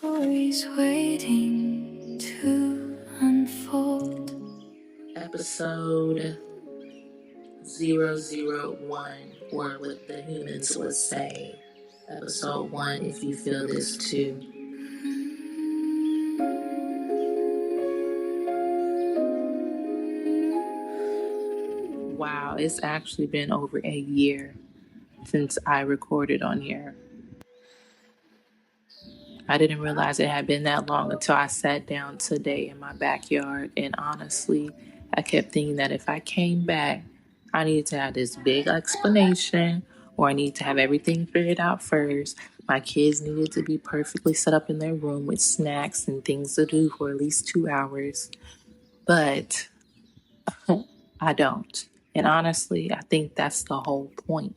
Stories waiting to unfold. Episode 001, or what the humans would say. Episode 1, if you feel this too. Wow, it's actually been over a year since I recorded on here. I didn't realize it had been that long until I sat down today in my backyard. And honestly, I kept thinking that if I came back, I needed to have this big explanation, or I need to have everything figured out first. My kids needed to be perfectly set up in their room with snacks and things to do for at least 2 hours. But I don't. And honestly, I think that's the whole point.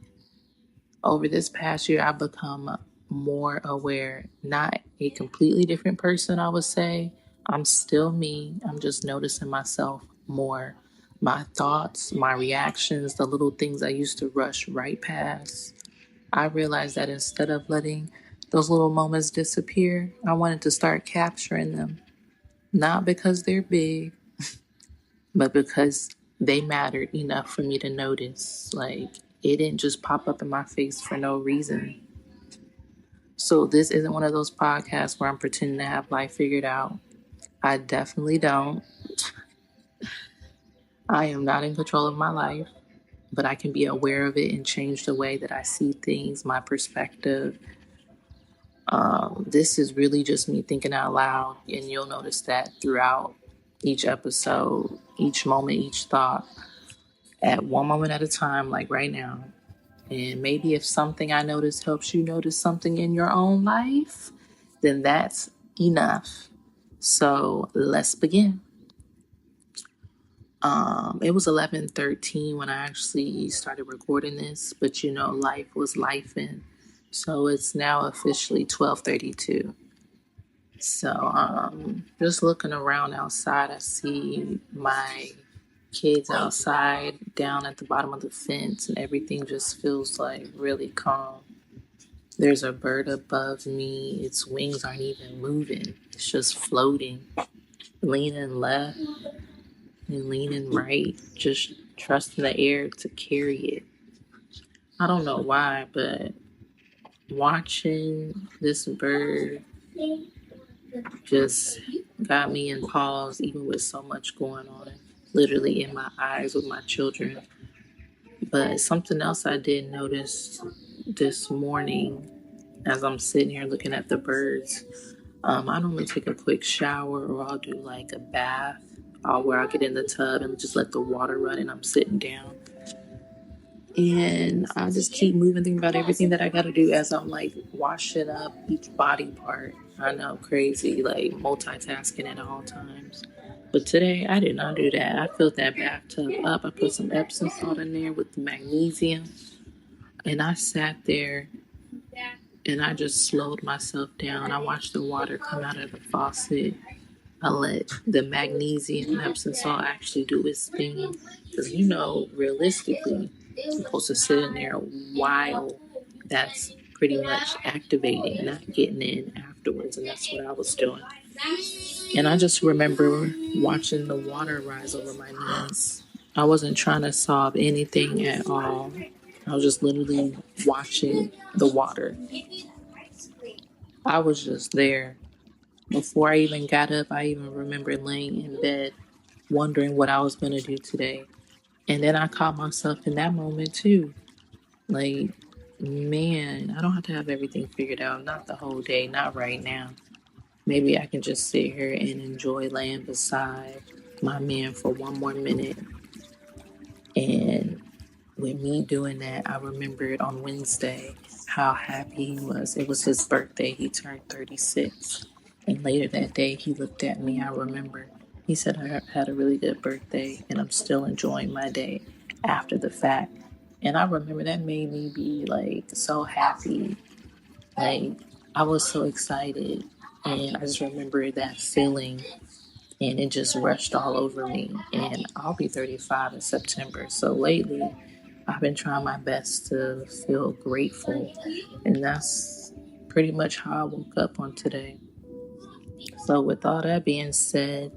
Over this past year, I've become more aware, not a completely different person, I would say. I'm still me. I'm just noticing myself more. My thoughts, my reactions, the little things I used to rush right past. I realized that instead of letting those little moments disappear, I wanted to start capturing them. Not because they're big, but because they mattered enough for me to notice. Like, it didn't just pop up in my face for no reason. So this isn't one of those podcasts where I'm pretending to have life figured out. I definitely don't. I am not in control of my life, but I can be aware of it and change the way that I see things, my perspective. This is really just me thinking out loud, and you'll notice that throughout each episode, each moment, each thought, at one moment at a time, like right now. And maybe if something I notice helps you notice something in your own life, then that's enough. So let's begin. It was 11:13 when I actually started recording this, but life was lifing. So it's now officially 12:32. So just looking around outside, I see my kids outside down at the bottom of the fence, and everything just feels like really calm. There's a bird above me. Its wings aren't even moving. It's just floating, leaning left and leaning right, just trusting the air to carry it. I don't know why, but watching this bird just got me in pause, even with so much going on, literally in my eyes with my children. But something else I did notice this morning as I'm sitting here looking at the birds, I normally take a quick shower, or I'll do like a bath, where I'll get in the tub and just let the water run and I'm sitting down. And I just keep moving, thinking about everything that I got to do as I'm like washing up each body part. I know, crazy, like multitasking at all times. But today I did not do that. I filled that bathtub up. I put some Epsom salt in there with the magnesium. And I sat there and I just slowed myself down. I watched the water come out of the faucet. I let the magnesium and Epsom salt actually do its thing. Because, realistically, you're supposed to sit in there while that's pretty much activating, not getting in afterwards. And that's what I was doing. And I just remember watching the water rise over my knees. I wasn't trying to solve anything at all. I was just literally watching the water. I was just there. Before I even got up, I even remember laying in bed, wondering what I was going to do today. And then I caught myself in that moment too. Like, man, I don't have to have everything figured out. Not the whole day, not right now. Maybe I can just sit here and enjoy laying beside my man for one more minute. And with me doing that, I remembered on Wednesday how happy he was. It was his birthday. He turned 36. And later that day, he looked at me. I remember he said, I had a really good birthday and I'm still enjoying my day after the fact. And I remember that made me be like so happy. Like, I was so excited. And I just remember that feeling, and it just rushed all over me. And I'll be 35 in September. So lately, I've been trying my best to feel grateful. And that's pretty much how I woke up on today. So, with all that being said,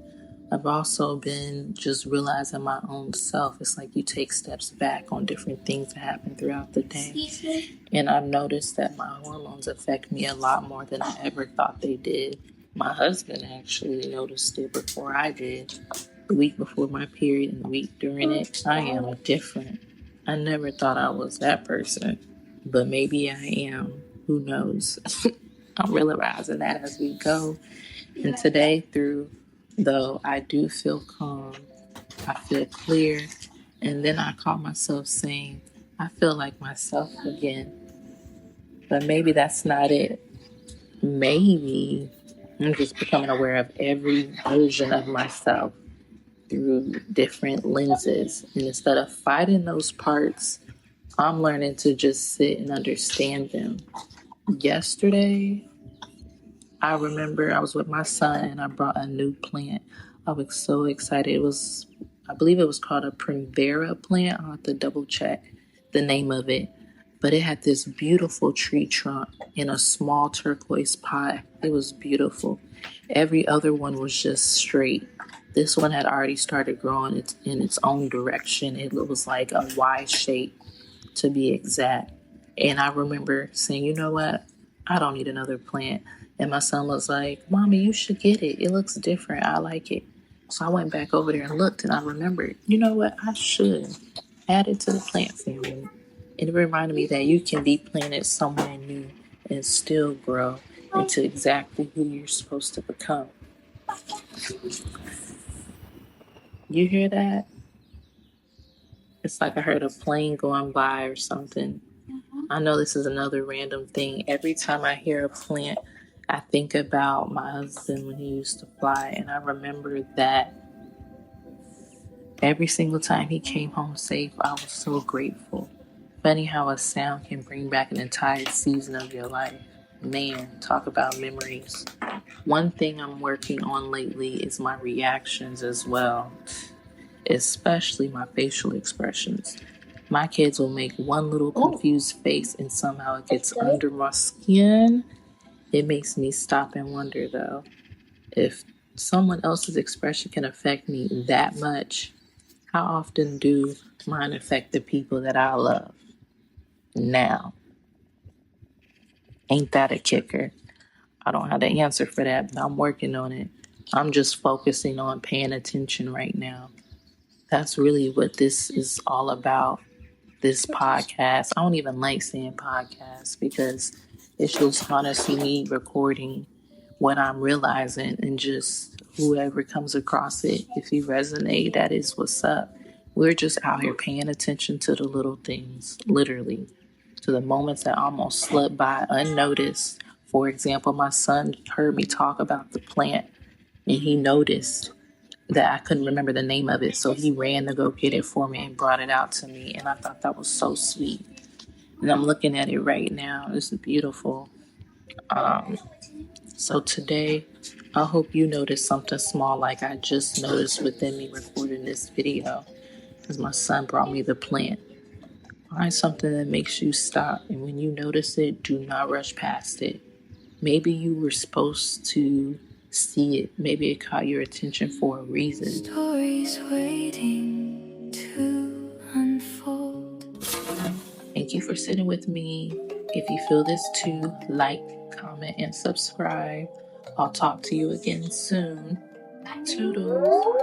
I've also been just realizing my own self. It's like you take steps back on different things that happen throughout the day. And I've noticed that my hormones affect me a lot more than I ever thought they did. My husband actually noticed it before I did. The week before my period and the week during it, I am different. I never thought I was that person, but maybe I am. Who knows? I'm realizing that as we go. And today, though I do feel calm, I feel clear, and then I caught myself saying, I feel like myself again. But maybe that's not it. Maybe I'm just becoming aware of every version of myself through different lenses. And instead of fighting those parts, I'm learning to just sit and understand them. Yesterday, I remember I was with my son and I brought a new plant. I was so excited. I believe it was called a Primavera plant. I'll have to double check the name of it. But it had this beautiful tree trunk in a small turquoise pot. It was beautiful. Every other one was just straight. This one had already started growing in its own direction. It was like a Y shape, to be exact. And I remember saying, you know what? I don't need another plant. And my son was like, Mommy, you should get it. It looks different. I like it. So I went back over there and looked, and I remembered, you know what? I should add it to the plant family. And it reminded me that you can be planted somewhere new and still grow into exactly who you're supposed to become. You hear that? It's like I heard a plane going by or something. I know this is another random thing. Every time I hear a plant, I think about my husband when he used to fly, and I remember that every single time he came home safe, I was so grateful. Funny how a sound can bring back an entire season of your life. Man, talk about memories. One thing I'm working on lately is my reactions as well, especially my facial expressions. My kids will make one little confused face and somehow it gets under my skin. It makes me stop and wonder, though, if someone else's expression can affect me that much, how often do mine affect the people that I love? Now, ain't that a kicker? I don't have the answer for that, but I'm working on it. I'm just focusing on paying attention right now. That's really what this is all about. This podcast. I don't even like saying podcast because it's just honestly me recording what I'm realizing, and just whoever comes across it, if you resonate, that is what's up. We're just out here paying attention to the little things, literally, to the moments that almost slipped by unnoticed. For example, my son heard me talk about the plant and he noticed that I couldn't remember the name of it. So he ran to go get it for me and brought it out to me. And I thought that was so sweet. And I'm looking at it right now. It's beautiful. So today, I hope you notice something small like I just noticed within me recording this video. Because my son brought me the plant. Find something that makes you stop. And when you notice it, do not rush past it. Maybe you were supposed to see it. Maybe it caught your attention for a reason. Stories waiting to unfold. Thank you for sitting with me. If you feel this too, like, comment, and subscribe. I'll talk to you again soon. Toodles.